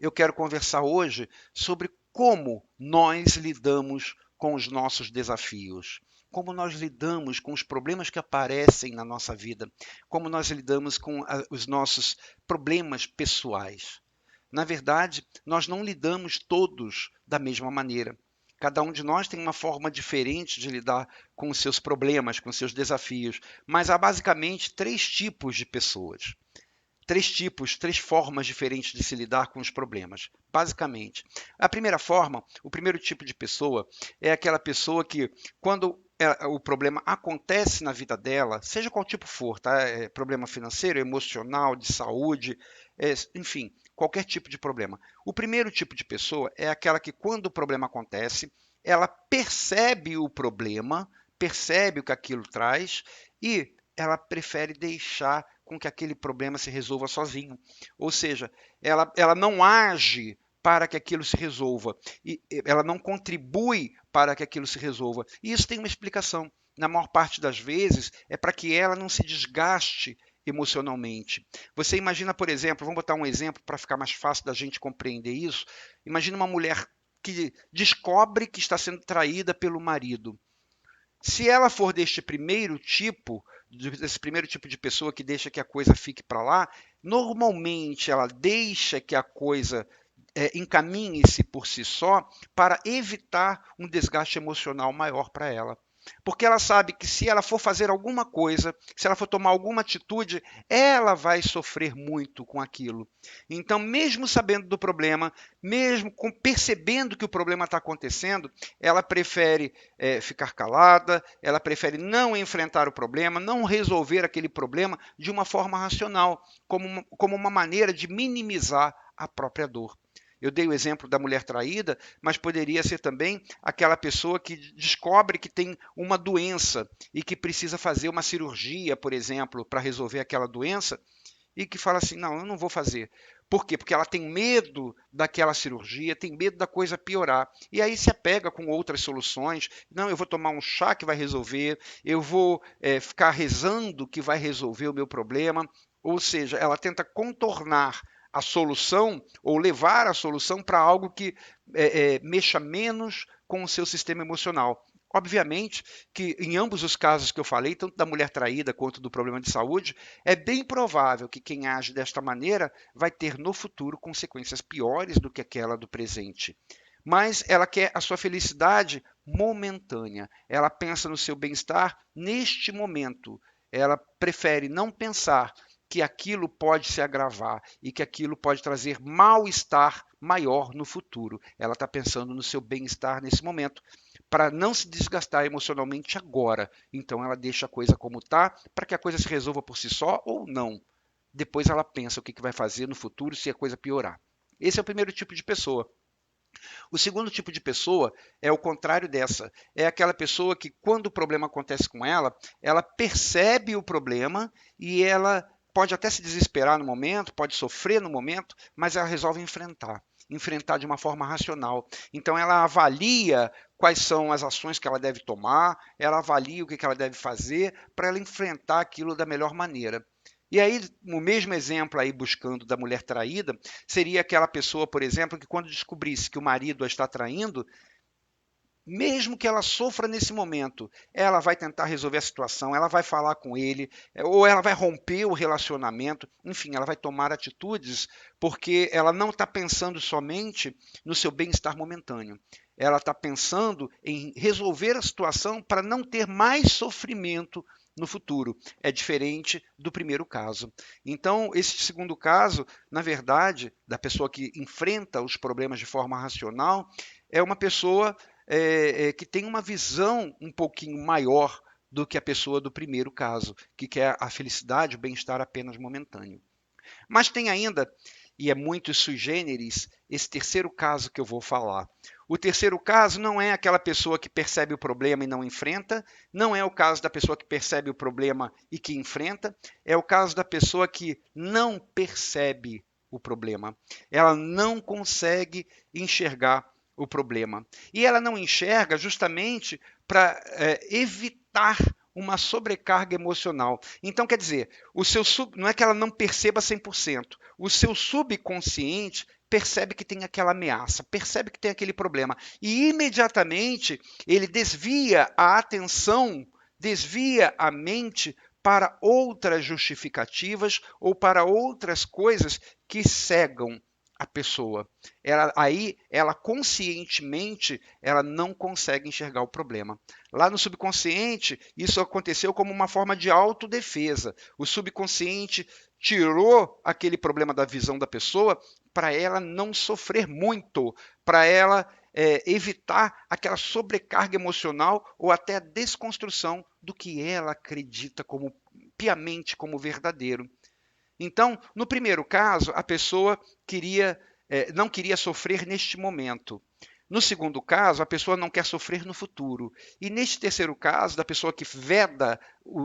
eu quero conversar hoje sobre como nós lidamos com os nossos desafios, como nós lidamos com os problemas que aparecem na nossa vida, como nós lidamos com os nossos problemas pessoais. Na verdade, nós não lidamos todos da mesma maneira. Cada um de nós tem uma forma diferente de lidar com os seus problemas, com os seus desafios, mas há basicamente três tipos de pessoas. Três formas diferentes de se lidar com os problemas, basicamente. A primeira forma, o primeiro tipo de pessoa, é aquela pessoa que, quando o problema acontece na vida dela, seja qual tipo for, tá? Problema financeiro, emocional, de saúde, enfim, qualquer tipo de problema. O primeiro tipo de pessoa é aquela que, quando o problema acontece, ela percebe o problema, percebe o que aquilo traz e ela prefere deixar com que aquele problema se resolva sozinho. Ou seja, ela não age para que aquilo se resolva, e ela não contribui para que aquilo se resolva. E isso tem uma explicação. Na maior parte das vezes, é para que ela não se desgaste emocionalmente. Você imagina, por exemplo, vamos botar um exemplo para ficar mais fácil da gente compreender isso. Imagina uma mulher que descobre que está sendo traída pelo marido. Se ela for desse primeiro tipo de pessoa que deixa que a coisa fique para lá, normalmente ela deixa que a coisa encaminhe-se por si só para evitar um desgaste emocional maior para ela. Porque ela sabe que se ela for fazer alguma coisa, se ela for tomar alguma atitude, ela vai sofrer muito com aquilo. Então, mesmo sabendo do problema, mesmo percebendo que o problema está acontecendo, ela prefere ficar calada, ela prefere não enfrentar o problema, não resolver aquele problema de uma forma racional, como uma maneira de minimizar a própria dor. Eu dei o exemplo da mulher traída, mas poderia ser também aquela pessoa que descobre que tem uma doença e que precisa fazer uma cirurgia, por exemplo, para resolver aquela doença e que fala assim: não, eu não vou fazer. Por quê? Porque ela tem medo daquela cirurgia, tem medo da coisa piorar. E aí se apega com outras soluções. Não, eu vou tomar um chá que vai resolver, eu vou ficar rezando que vai resolver o meu problema. Ou seja, ela tenta contornar a solução ou levar a solução para algo que mexa menos com o seu sistema emocional. Obviamente que em ambos os casos que eu falei, tanto da mulher traída quanto do problema de saúde, é bem provável que quem age desta maneira vai ter no futuro consequências piores do que aquela do presente. Mas ela quer a sua felicidade momentânea. Ela pensa no seu bem-estar neste momento. Ela prefere não pensar que aquilo pode se agravar e que aquilo pode trazer mal-estar maior no futuro. Ela está pensando no seu bem-estar nesse momento, para não se desgastar emocionalmente agora. Então ela deixa a coisa como está, para que a coisa se resolva por si só ou não. Depois ela pensa o que vai fazer no futuro se a coisa piorar. Esse é o primeiro tipo de pessoa. O segundo tipo de pessoa é o contrário dessa. É aquela pessoa que, quando o problema acontece com ela, ela percebe o problema e ela pode até se desesperar no momento, pode sofrer no momento, mas ela resolve enfrentar de uma forma racional. Então ela avalia quais são as ações que ela deve tomar, ela avalia o que ela deve fazer para ela enfrentar aquilo da melhor maneira. E aí, o mesmo exemplo aí buscando da mulher traída, seria aquela pessoa, por exemplo, que quando descobrisse que o marido a está traindo, mesmo que ela sofra nesse momento, ela vai tentar resolver a situação, ela vai falar com ele, ou ela vai romper o relacionamento, enfim, ela vai tomar atitudes, porque ela não está pensando somente no seu bem-estar momentâneo. Ela está pensando em resolver a situação para não ter mais sofrimento no futuro. É diferente do primeiro caso. Então, esse segundo caso, na verdade, da pessoa que enfrenta os problemas de forma racional, é uma pessoa que tem uma visão um pouquinho maior do que a pessoa do primeiro caso, que quer a felicidade, o bem-estar apenas momentâneo. Mas tem ainda, e é muito sui generis, esse terceiro caso que eu vou falar. O terceiro caso não é aquela pessoa que percebe o problema e não enfrenta, não é o caso da pessoa que percebe o problema e que enfrenta, é o caso da pessoa que não percebe o problema. Ela não consegue enxergar o problema. E ela não enxerga justamente para evitar uma sobrecarga emocional. Então, quer dizer, não é que ela não perceba 100%, o seu subconsciente percebe que tem aquela ameaça, percebe que tem aquele problema, e imediatamente ele desvia a atenção, desvia a mente para outras justificativas ou para outras coisas que cegam a pessoa. Aí, ela conscientemente, ela não consegue enxergar o problema. Lá no subconsciente, isso aconteceu como uma forma de autodefesa. O subconsciente tirou aquele problema da visão da pessoa para ela não sofrer muito, para ela evitar aquela sobrecarga emocional ou até a desconstrução do que ela acredita como piamente como verdadeiro. Então, no primeiro caso, a pessoa não queria sofrer neste momento. No segundo caso, a pessoa não quer sofrer no futuro. E neste terceiro caso, da pessoa que veda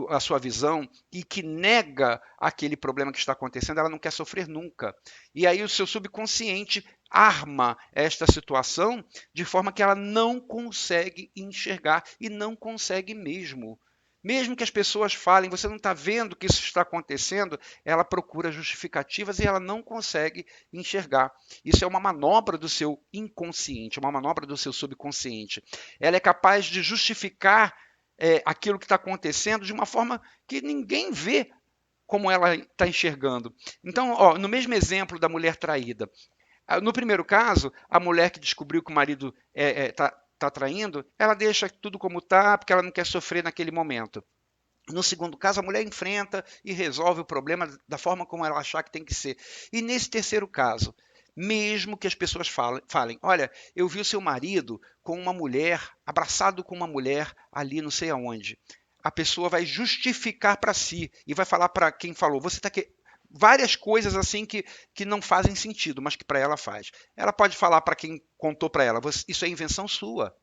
a sua visão e que nega aquele problema que está acontecendo, ela não quer sofrer nunca. E aí o seu subconsciente arma esta situação de forma que ela não consegue enxergar e não consegue mesmo. Mesmo que as pessoas falem, você não está vendo que isso está acontecendo, ela procura justificativas e ela não consegue enxergar. Isso é uma manobra do seu inconsciente, uma manobra do seu subconsciente. Ela é capaz de justificar aquilo que está acontecendo de uma forma que ninguém vê como ela está enxergando. Então, ó, no mesmo exemplo da mulher traída, no primeiro caso, a mulher que descobriu que o marido está traindo, ela deixa tudo como está, porque ela não quer sofrer naquele momento. No segundo caso, a mulher enfrenta e resolve o problema da forma como ela achar que tem que ser. E nesse terceiro caso, mesmo que as pessoas falem, olha, eu vi o seu marido com uma mulher, abraçado com uma mulher ali não sei aonde. A pessoa vai justificar para si e vai falar para quem falou, você está várias coisas assim que não fazem sentido, mas que para ela faz. Ela pode falar para quem contou para ela, isso é invenção sua.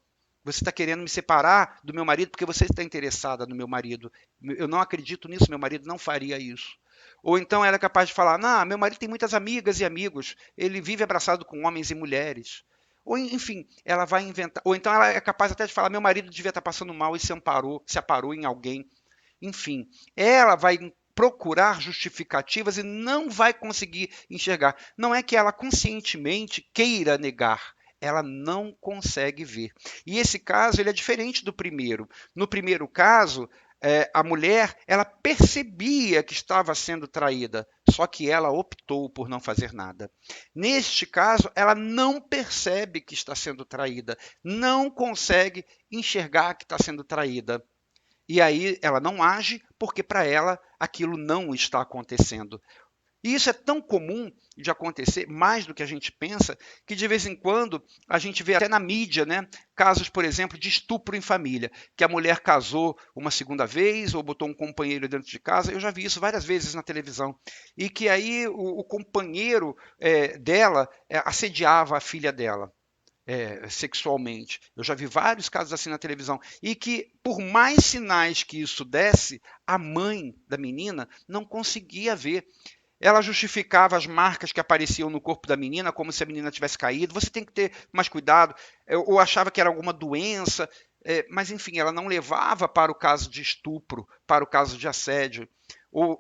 Você está querendo me separar do meu marido porque você está interessada no meu marido. Eu não acredito nisso, meu marido não faria isso. Ou então ela é capaz de falar, não, meu marido tem muitas amigas e amigos, ele vive abraçado com homens e mulheres. Ou enfim, ela vai inventar. Ou então ela é capaz até de falar, meu marido devia estar passando mal e se aparou em alguém. Enfim, ela vai procurar justificativas e não vai conseguir enxergar. Não é que ela conscientemente queira negar, ela não consegue ver. E esse caso ele é diferente do primeiro. No primeiro caso, a mulher ela percebia que estava sendo traída, só que ela optou por não fazer nada. Neste caso, ela não percebe que está sendo traída, não consegue enxergar que está sendo traída. E aí ela não age porque para ela aquilo não está acontecendo. E isso é tão comum de acontecer, mais do que a gente pensa, que de vez em quando a gente vê até na mídia, né, casos, por exemplo, de estupro em família, que a mulher casou uma segunda vez ou botou um companheiro dentro de casa. Eu já vi isso várias vezes na televisão. E que aí o companheiro dela assediava a filha dela. Sexualmente. Eu já vi vários casos assim na televisão. E que, por mais sinais que isso desse, a mãe da menina não conseguia ver. Ela justificava as marcas que apareciam no corpo da menina como se a menina tivesse caído. Você tem que ter mais cuidado. Ou achava que era alguma doença. Mas, enfim, ela não levava para o caso de estupro, para o caso de assédio.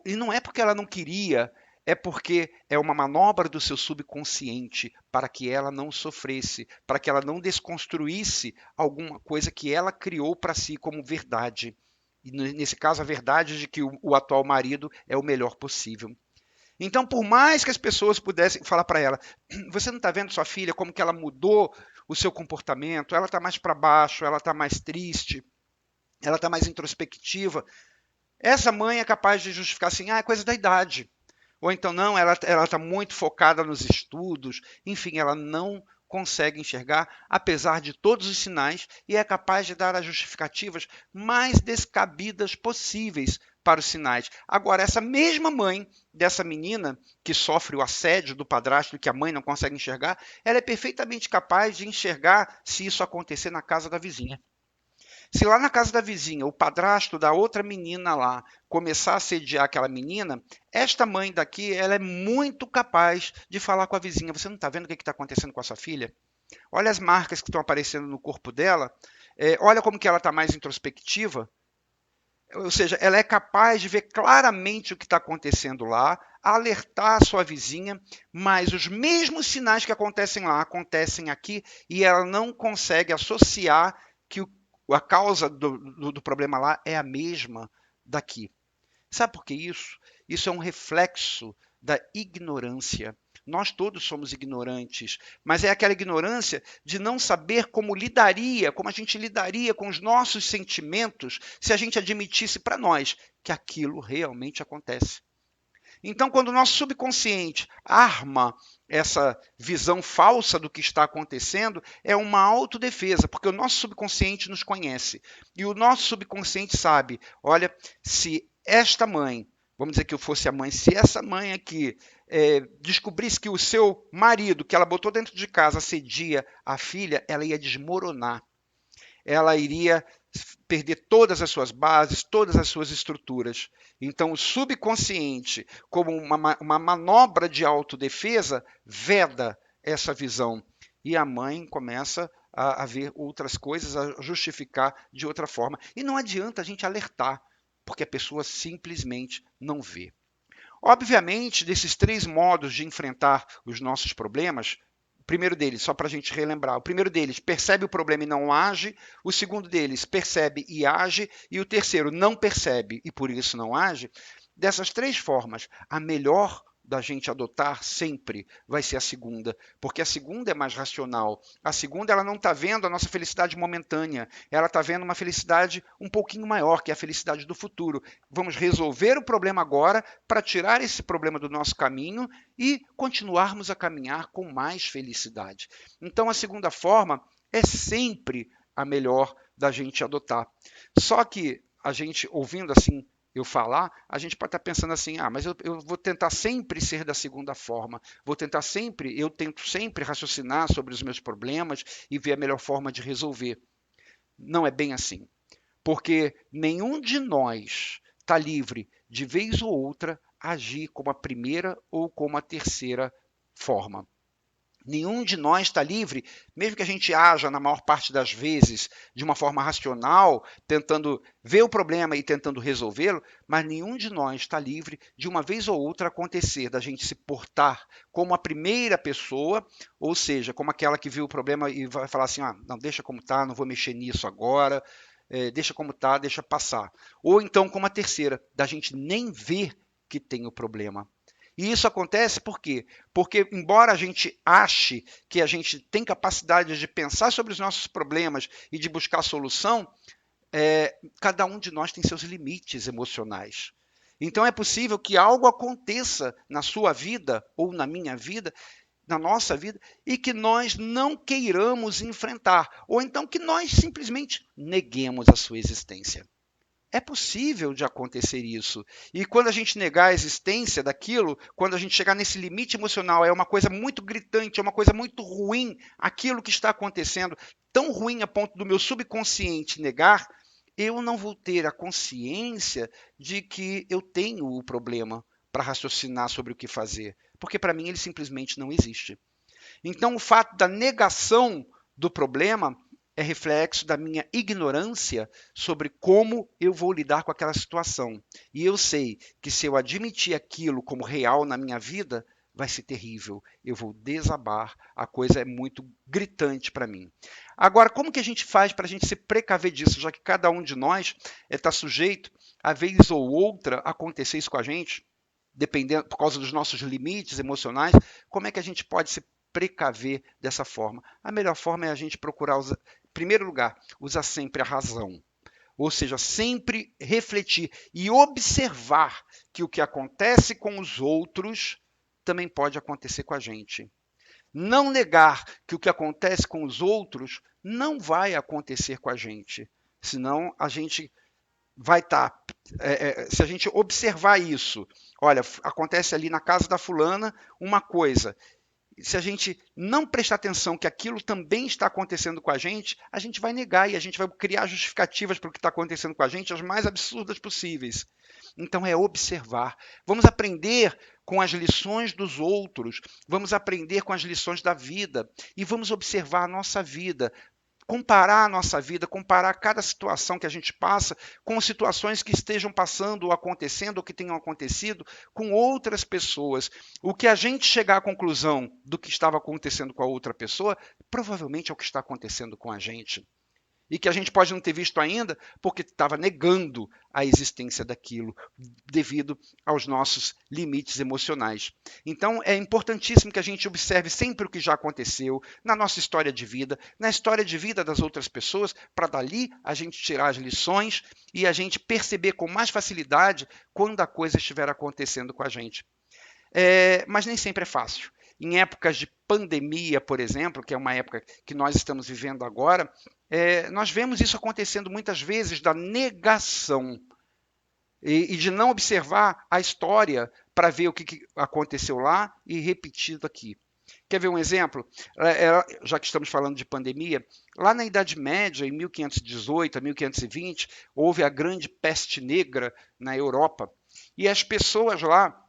E não é porque ela não queria, é porque é uma manobra do seu subconsciente para que ela não sofresse, para que ela não desconstruísse alguma coisa que ela criou para si como verdade. E nesse caso, a verdade de que o atual marido é o melhor possível. Então, por mais que as pessoas pudessem falar para ela, você não está vendo sua filha como que ela mudou o seu comportamento, ela está mais para baixo, ela está mais triste, ela está mais introspectiva. Essa mãe é capaz de justificar assim, é coisa da idade. Ou então, não, ela está muito focada nos estudos, enfim, ela não consegue enxergar, apesar de todos os sinais, e é capaz de dar as justificativas mais descabidas possíveis para os sinais. Agora, essa mesma mãe dessa menina que sofre o assédio do padrasto, que a mãe não consegue enxergar, ela é perfeitamente capaz de enxergar se isso acontecer na casa da vizinha. Se lá na casa da vizinha o padrasto da outra menina lá começar a assediar aquela menina, esta mãe daqui ela é muito capaz de falar com a vizinha: você não está vendo o que está acontecendo com a sua filha? Olha as marcas que estão aparecendo no corpo dela, olha como que ela está mais introspectiva. Ou seja, ela é capaz de ver claramente o que está acontecendo lá, alertar a sua vizinha, mas os mesmos sinais que acontecem lá acontecem aqui e ela não consegue associar que a causa do problema lá é a mesma daqui. Sabe por que isso? Isso é um reflexo da ignorância. Nós todos somos ignorantes, mas é aquela ignorância de não saber como a gente lidaria com os nossos sentimentos se a gente admitisse para nós que aquilo realmente acontece. Então, quando o nosso subconsciente arma essa visão falsa do que está acontecendo, é uma autodefesa, porque o nosso subconsciente nos conhece. E o nosso subconsciente sabe, olha, se esta mãe, vamos dizer que eu fosse a mãe, se essa mãe aqui descobrisse que o seu marido, que ela botou dentro de casa, assedia a filha, ela ia desmoronar. Ela iria perder todas as suas bases, todas as suas estruturas. Então, o subconsciente, como uma manobra de autodefesa, veda essa visão. E a mãe começa a ver outras coisas, a justificar de outra forma. E não adianta a gente alertar, porque a pessoa simplesmente não vê. Obviamente, desses três modos de enfrentar os nossos problemas, o primeiro deles, só para a gente relembrar, o primeiro deles percebe o problema e não age, o segundo deles percebe e age, e o terceiro não percebe e por isso não age. Dessas três formas, a melhor da gente adotar sempre vai ser a segunda, porque a segunda é mais racional. A segunda, ela não está vendo a nossa felicidade momentânea, ela está vendo uma felicidade um pouquinho maior, que é a felicidade do futuro. Vamos resolver o problema agora para tirar esse problema do nosso caminho e continuarmos a caminhar com mais felicidade. Então, a segunda forma é sempre a melhor da gente adotar. Só que a gente, ouvindo assim eu falar, a gente pode estar pensando assim, mas eu vou tentar sempre ser da segunda forma, eu tento sempre raciocinar sobre os meus problemas e ver a melhor forma de resolver. Não é bem assim, porque nenhum de nós está livre de vez ou outra agir como a primeira ou como a terceira forma. Nenhum de nós está livre, mesmo que a gente haja na maior parte das vezes de uma forma racional, tentando ver o problema e tentando resolvê-lo, mas nenhum de nós está livre de uma vez ou outra acontecer da gente se portar como a primeira pessoa, ou seja, como aquela que viu o problema e vai falar assim, não, deixa como está, não vou mexer nisso agora, deixa como está, deixa passar. Ou então como a terceira, da gente nem ver que tem o problema. E isso acontece por quê? Porque, embora a gente ache que a gente tem capacidade de pensar sobre os nossos problemas e de buscar solução, cada um de nós tem seus limites emocionais. Então, é possível que algo aconteça na sua vida ou na minha vida, na nossa vida, e que nós não queiramos enfrentar, ou então que nós simplesmente neguemos a sua existência. É possível de acontecer isso. E quando a gente negar a existência daquilo, quando a gente chegar nesse limite emocional, é uma coisa muito gritante, é uma coisa muito ruim, aquilo que está acontecendo, tão ruim a ponto do meu subconsciente negar, eu não vou ter a consciência de que eu tenho o problema para raciocinar sobre o que fazer, porque para mim ele simplesmente não existe. Então, o fato da negação do problema é reflexo da minha ignorância sobre como eu vou lidar com aquela situação. E eu sei que se eu admitir aquilo como real na minha vida, vai ser terrível. Eu vou desabar. A coisa é muito gritante para mim. Agora, como que a gente faz para a gente se precaver disso, já que cada um de nós está sujeito, a vez ou outra, acontecer isso com a gente, dependendo por causa dos nossos limites emocionais, como é que a gente pode se precaver dessa forma? A melhor forma é a gente procurar, em primeiro lugar, usar sempre a razão. Ou seja, sempre refletir e observar que o que acontece com os outros também pode acontecer com a gente. Não negar que o que acontece com os outros não vai acontecer com a gente. Senão a gente vai estar. Se a gente observar isso, olha, acontece ali na casa da fulana uma coisa, se a gente não prestar atenção que aquilo também está acontecendo com a gente vai negar e a gente vai criar justificativas para o que está acontecendo com a gente, as mais absurdas possíveis. Então é observar. Vamos aprender com as lições dos outros, vamos aprender com as lições da vida e vamos observar a nossa vida. comparar a nossa vida, comparar cada situação que a gente passa com situações que estejam passando ou acontecendo ou que tenham acontecido com outras pessoas. O que a gente chegar à conclusão do que estava acontecendo com a outra pessoa, provavelmente é o que está acontecendo com a gente. E que a gente pode não ter visto ainda porque estava negando a existência daquilo devido aos nossos limites emocionais. Então é importantíssimo que a gente observe sempre o que já aconteceu na nossa história de vida, na história de vida das outras pessoas, para dali a gente tirar as lições e a gente perceber com mais facilidade quando a coisa estiver acontecendo com a gente. Mas nem sempre é fácil. Em épocas de pandemia, por exemplo, que é uma época que nós estamos vivendo agora, nós vemos isso acontecendo muitas vezes da negação e de não observar a história para ver o que aconteceu lá e repetido aqui. Quer ver um exemplo? Já que estamos falando de pandemia, lá na Idade Média, em 1518 a 1520, houve a grande peste negra na Europa. E as pessoas lá,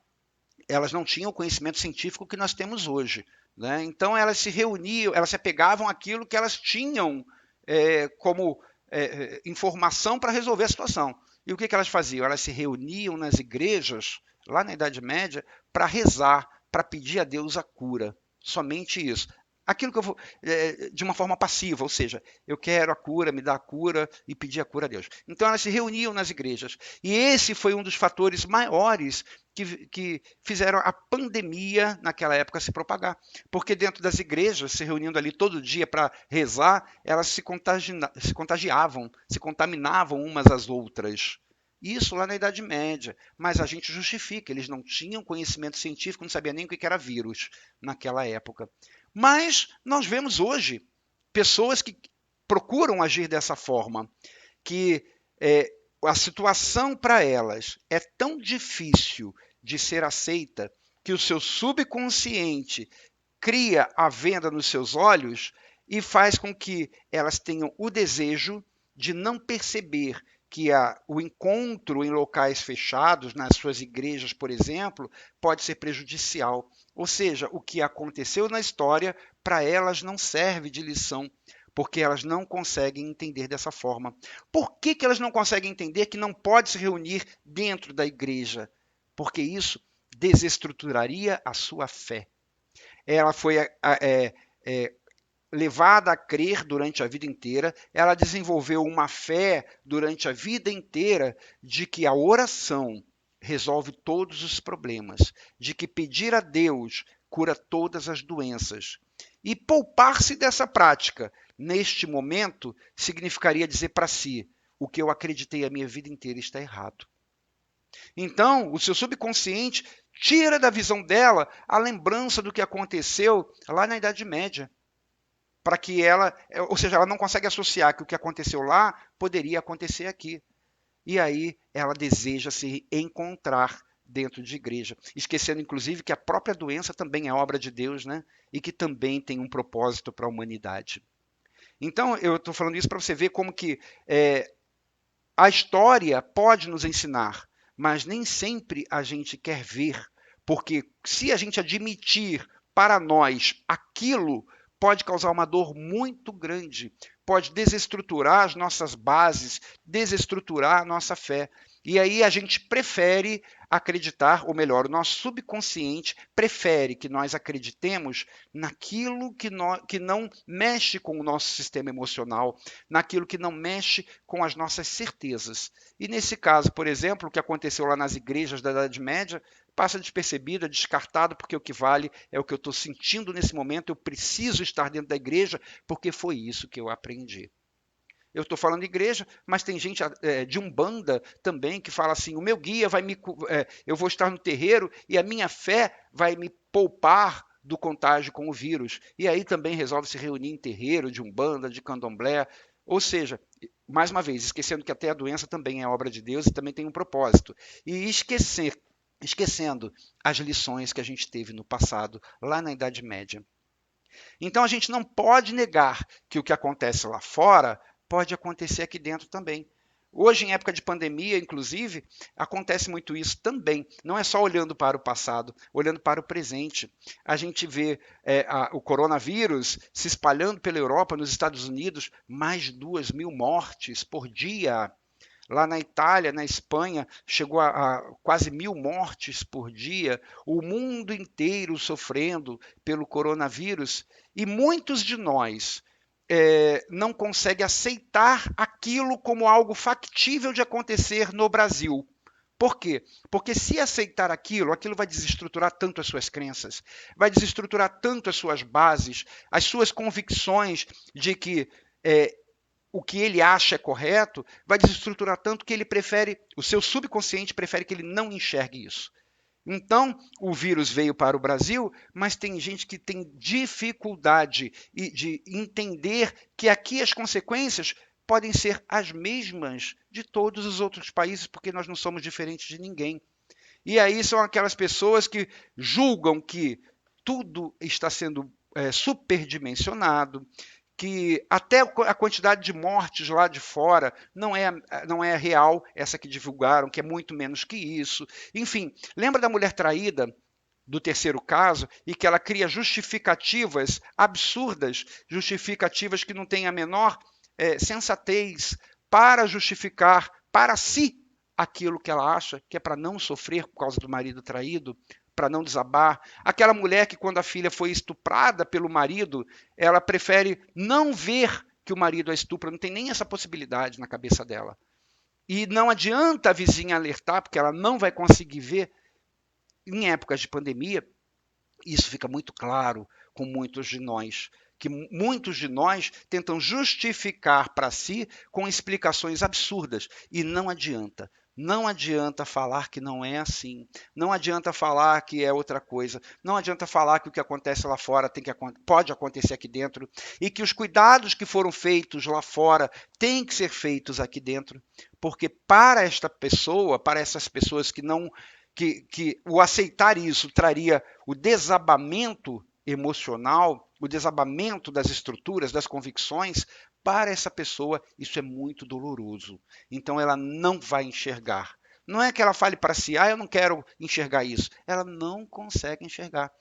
elas não tinham o conhecimento científico que nós temos hoje, né? Então elas se reuniam, elas se apegavam àquilo que elas tinham como informação para resolver a situação. E o que elas faziam? Elas se reuniam nas igrejas, lá na Idade Média, para rezar, para pedir a Deus a cura. Somente isso. Aquilo que eu vou, de uma forma passiva, ou seja, eu quero a cura, me dá a cura e pedir a cura a Deus. Então elas se reuniam nas igrejas. E esse foi um dos fatores maiores que fizeram a pandemia naquela época se propagar. Porque dentro das igrejas, se reunindo ali todo dia para rezar, elas se contagiavam, se contaminavam umas às outras. Isso lá na Idade Média, mas a gente justifica, eles não tinham conhecimento científico, não sabiam nem o que era vírus naquela época. Mas nós vemos hoje pessoas que procuram agir dessa forma, que a situação para elas é tão difícil de ser aceita que o seu subconsciente cria a venda nos seus olhos e faz com que elas tenham o desejo de não perceber que o encontro em locais fechados, nas suas igrejas, por exemplo, pode ser prejudicial. Ou seja, o que aconteceu na história, para elas não serve de lição, porque elas não conseguem entender dessa forma. Por que elas não conseguem entender que não pode se reunir dentro da igreja? Porque isso desestruturaria a sua fé. Ela foi levada a crer durante a vida inteira, ela desenvolveu uma fé durante a vida inteira de que a oração resolve todos os problemas, de que pedir a Deus cura todas as doenças. E poupar-se dessa prática, neste momento, significaria dizer para si: o que eu acreditei a minha vida inteira está errado. Então, o seu subconsciente tira da visão dela a lembrança do que aconteceu lá na Idade Média, para que ela, ou seja, ela não consegue associar que o que aconteceu lá poderia acontecer aqui. E aí ela deseja se encontrar dentro de igreja, esquecendo inclusive que a própria doença também é obra de Deus, né? E que também tem um propósito para a humanidade. Então, eu estou falando isso para você ver como que a história pode nos ensinar, mas nem sempre a gente quer ver, porque se a gente admitir para nós aquilo, pode causar uma dor muito grande, pode desestruturar as nossas bases, desestruturar a nossa fé. E aí a gente prefere acreditar, ou melhor, o nosso subconsciente prefere que nós acreditemos naquilo que não mexe com o nosso sistema emocional, naquilo que não mexe com as nossas certezas. E nesse caso, por exemplo, o que aconteceu lá nas igrejas da Idade Média, passa despercebido, é descartado, porque o que vale é o que eu estou sentindo nesse momento, eu preciso estar dentro da igreja, porque foi isso que eu aprendi. Eu estou falando de igreja, mas tem gente de Umbanda também que fala assim: o meu guia vai eu vou estar no terreiro e a minha fé vai me poupar do contágio com o vírus. E aí também resolve se reunir em terreiro de Umbanda, de Candomblé. Ou seja, mais uma vez, esquecendo que até a doença também é obra de Deus e também tem um propósito. E esquecendo as lições que a gente teve no passado, lá na Idade Média. Então a gente não pode negar que o que acontece lá fora pode acontecer aqui dentro também. Hoje, em época de pandemia, inclusive, acontece muito isso também. Não é só olhando para o passado, olhando para o presente. A gente vê o coronavírus se espalhando pela Europa, nos Estados Unidos, mais de 2.000 mortes por dia. Lá na Itália, na Espanha, chegou a quase 1.000 mortes por dia. O mundo inteiro sofrendo pelo coronavírus. E muitos de nós não conseguem aceitar aquilo como algo factível de acontecer no Brasil. Por quê? Porque se aceitar aquilo, aquilo vai desestruturar tanto as suas crenças, vai desestruturar tanto as suas bases, as suas convicções de que o que ele acha é correto, vai desestruturar tanto que ele prefere, o seu subconsciente prefere que ele não enxergue isso. Então, o vírus veio para o Brasil, mas tem gente que tem dificuldade de entender que aqui as consequências podem ser as mesmas de todos os outros países, porque nós não somos diferentes de ninguém. E aí são aquelas pessoas que julgam que tudo está sendo superdimensionado, que até a quantidade de mortes lá de fora não é real, essa que divulgaram, que é muito menos que isso. Enfim, lembra da mulher traída do terceiro caso e que ela cria justificativas absurdas, justificativas que não têm a menor sensatez para justificar para si aquilo que ela acha que é para não sofrer por causa do marido traído, para não desabar. Aquela mulher que, quando a filha foi estuprada pelo marido, ela prefere não ver que o marido a estupra, não tem nem essa possibilidade na cabeça dela. E não adianta a vizinha alertar, porque ela não vai conseguir ver. Em épocas de pandemia, isso fica muito claro com muitos de nós, que muitos de nós tentam justificar para si com explicações absurdas, e não adianta. Não adianta falar que não é assim. Não adianta falar que é outra coisa. Não adianta falar que o que acontece lá fora pode acontecer aqui dentro e que os cuidados que foram feitos lá fora têm que ser feitos aqui dentro, porque para esta pessoa, para essas pessoas que não que o aceitar isso traria o desabamento emocional, o desabamento das estruturas, das convicções, para essa pessoa isso é muito doloroso. Então ela não vai enxergar. Não é que ela fale para si, eu não quero enxergar isso. Ela não consegue enxergar.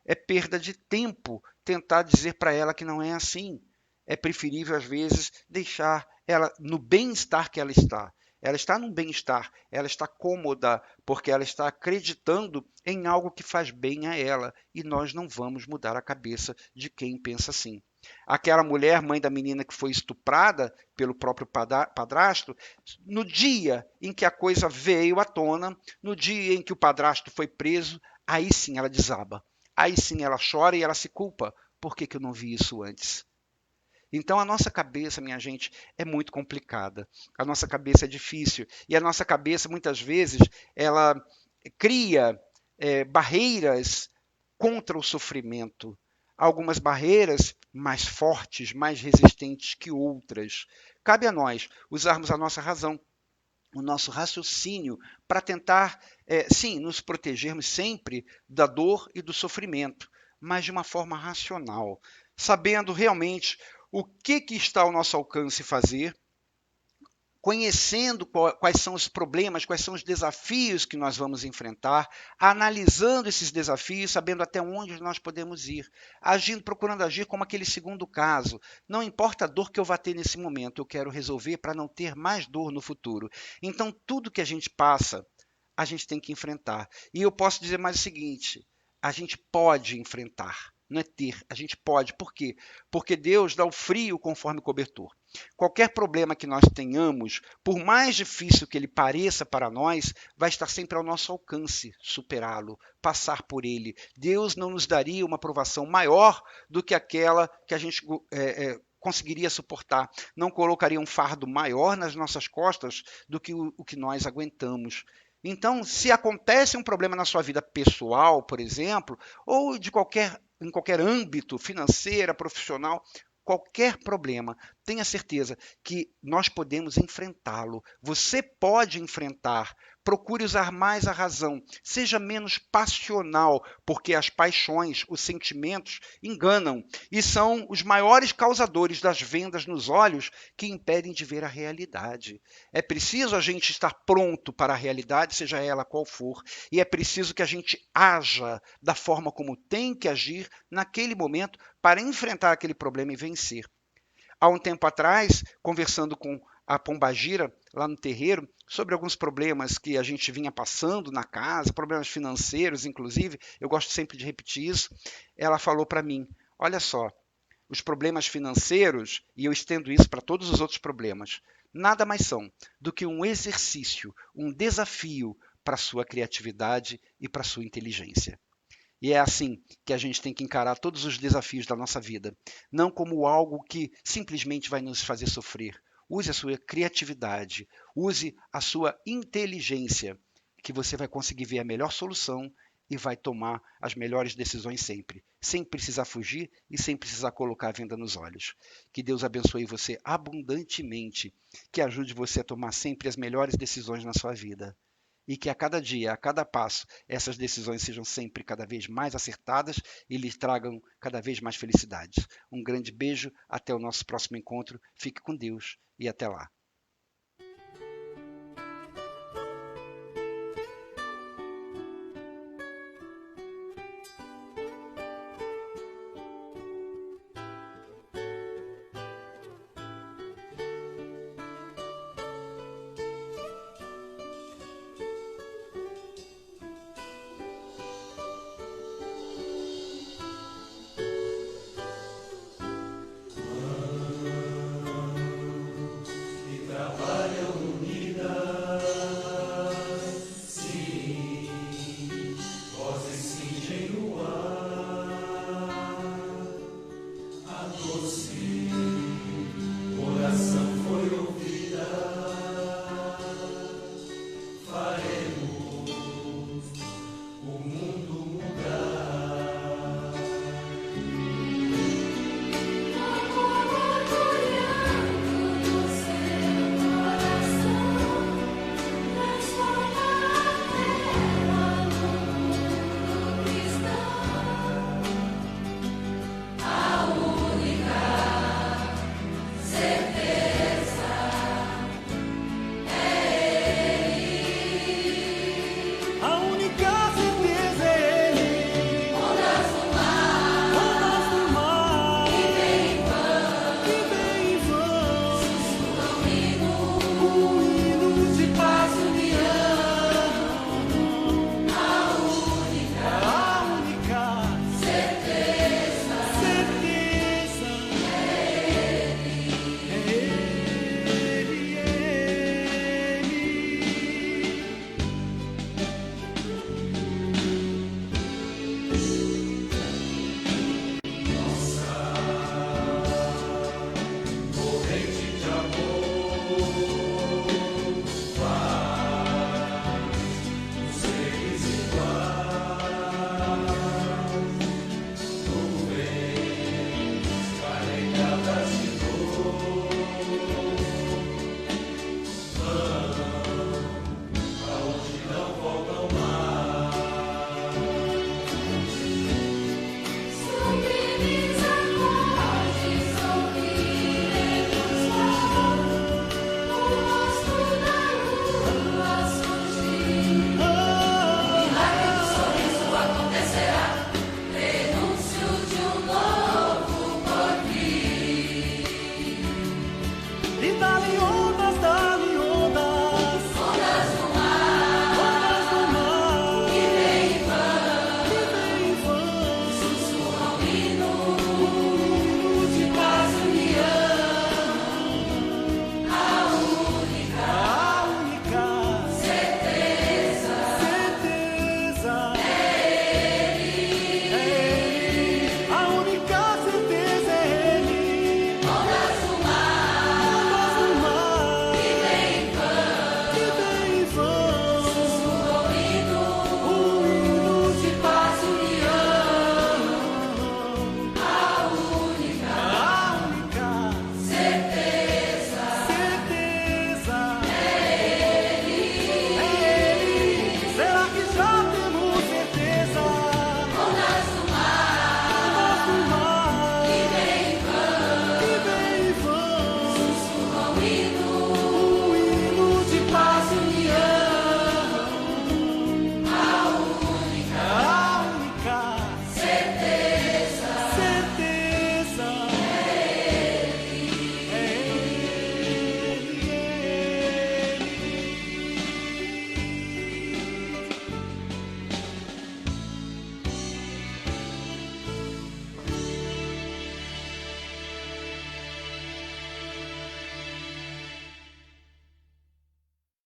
É perda de tempo tentar dizer para ela que não é assim. É preferível, às vezes, deixar ela no bem-estar que ela está. Ela está num bem-estar, ela está cômoda, porque ela está acreditando em algo que faz bem a ela. E nós não vamos mudar a cabeça de quem pensa assim. Aquela mulher, mãe da menina que foi estuprada pelo próprio padrasto, no dia em que a coisa veio à tona, no dia em que o padrasto foi preso, aí sim ela desaba. Aí sim ela chora e ela se culpa. Por que eu não vi isso antes? Então a nossa cabeça, minha gente, é muito complicada. A nossa cabeça é difícil. E a nossa cabeça, muitas vezes, ela cria barreiras contra o sofrimento. Algumas barreiras mais fortes, mais resistentes que outras. Cabe a nós usarmos a nossa razão, o nosso raciocínio para tentar, sim, nos protegermos sempre da dor e do sofrimento, mas de uma forma racional, sabendo realmente o que está ao nosso alcance fazer, conhecendo quais são os problemas, quais são os desafios que nós vamos enfrentar, analisando esses desafios, sabendo até onde nós podemos ir, agindo, procurando agir como aquele segundo caso. Não importa a dor que eu vá ter nesse momento, eu quero resolver para não ter mais dor no futuro. Então, tudo que a gente passa, a gente tem que enfrentar. E eu posso dizer mais o seguinte: a gente pode enfrentar. Não é ter, a gente pode. Por quê? Porque Deus dá o frio conforme o cobertor. Qualquer problema que nós tenhamos, por mais difícil que ele pareça para nós, vai estar sempre ao nosso alcance superá-lo, passar por ele. Deus não nos daria uma provação maior do que aquela que a gente conseguiria suportar. Não colocaria um fardo maior nas nossas costas do que o que nós aguentamos. Então, se acontece um problema na sua vida pessoal, por exemplo, ou em qualquer âmbito, financeira, profissional, qualquer problema, tenha certeza que nós podemos enfrentá-lo. Você pode enfrentar, Procure usar mais a razão. Seja menos passional, porque as paixões, os sentimentos, enganam e são os maiores causadores das vendas nos olhos que impedem de ver a realidade. É preciso a gente estar pronto para a realidade, seja ela qual for, e é preciso que a gente haja da forma como tem que agir naquele momento para enfrentar aquele problema e vencer. Há um tempo atrás, conversando com a Pombagira, lá no terreiro, sobre alguns problemas que a gente vinha passando na casa, problemas financeiros, inclusive, eu gosto sempre de repetir isso. Ela falou para mim: olha só, os problemas financeiros, e eu estendo isso para todos os outros problemas, nada mais são do que um exercício, um desafio para a sua criatividade e para a sua inteligência. E é assim que a gente tem que encarar todos os desafios da nossa vida, não como algo que simplesmente vai nos fazer sofrer. Use a sua criatividade, use a sua inteligência, que você vai conseguir ver a melhor solução e vai tomar as melhores decisões sempre, sem precisar fugir e sem precisar colocar a venda nos olhos. Que Deus abençoe você abundantemente, que ajude você a tomar sempre as melhores decisões na sua vida e que a cada dia, a cada passo, essas decisões sejam sempre cada vez mais acertadas e lhes tragam cada vez mais felicidades. Um grande beijo, até o nosso próximo encontro. Fique com Deus e até lá.